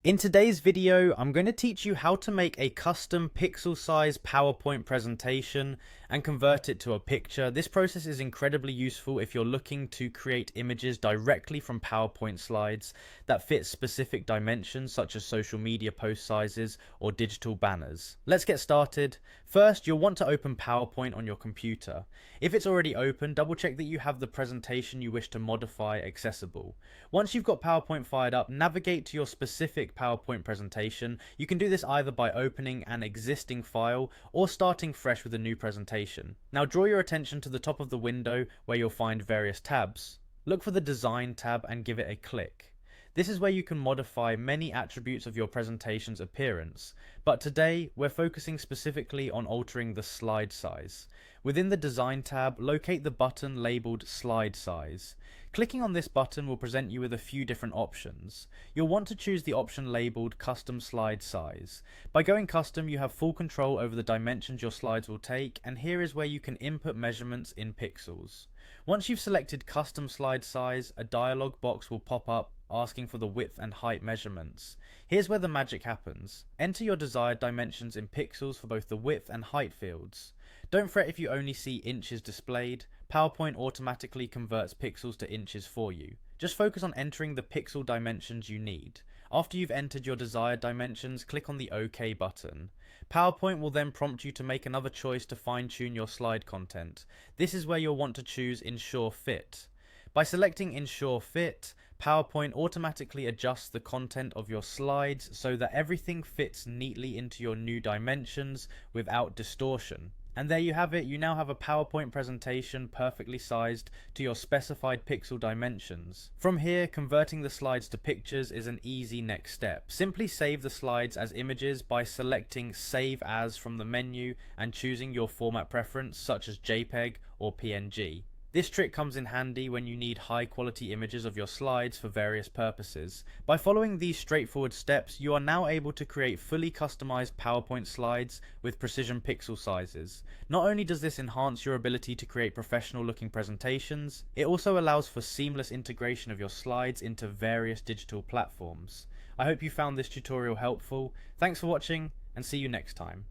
In today's video, I'm going to teach you how to make a custom pixel size PowerPoint presentation and convert it to a picture. This process is incredibly useful if you're looking to create images directly from PowerPoint slides that fit specific dimensions such as social media post sizes or digital banners. Let's get started. First, you'll want to open PowerPoint on your computer. If it's already open, double check that you have the presentation you wish to modify accessible. Once you've got PowerPoint fired up, navigate to your specific PowerPoint presentation. You can do this either by opening an existing file or starting fresh with a new presentation. Now draw your attention to the top of the window where you'll find various tabs. Look for the Design tab and give it a click. This is where you can modify many attributes of your presentation's appearance, but today we're focusing specifically on altering the slide size. Within the Design tab, locate the button labeled Slide Size. Clicking on this button will present you with a few different options. You'll want to choose the option labeled Custom Slide Size. By going custom, you have full control over the dimensions your slides will take, and here is where you can input measurements in pixels. Once you've selected Custom Slide Size, a dialog box will pop up asking for the width and height measurements. Here's where the magic happens. Enter your desired dimensions in pixels for both the width and height fields. Don't fret if you only see inches displayed. PowerPoint automatically converts pixels to inches for you. Just focus on entering the pixel dimensions you need. After you've entered your desired dimensions, click on the OK button. PowerPoint will then prompt you to make another choice to fine-tune your slide content. This is where you'll want to choose Ensure Fit. By selecting Ensure Fit, PowerPoint automatically adjusts the content of your slides so that everything fits neatly into your new dimensions without distortion. And there you have it, you now have a PowerPoint presentation perfectly sized to your specified pixel dimensions. From here, converting the slides to pictures is an easy next step. Simply save the slides as images by selecting Save As from the menu and choosing your format preference such as JPEG or PNG. This trick comes in handy when you need high quality images of your slides for various purposes. By following these straightforward steps, you are now able to create fully customized PowerPoint slides with precision pixel sizes. Not only does this enhance your ability to create professional looking presentations, it also allows for seamless integration of your slides into various digital platforms. I hope you found this tutorial helpful. Thanks for watching and see you next time.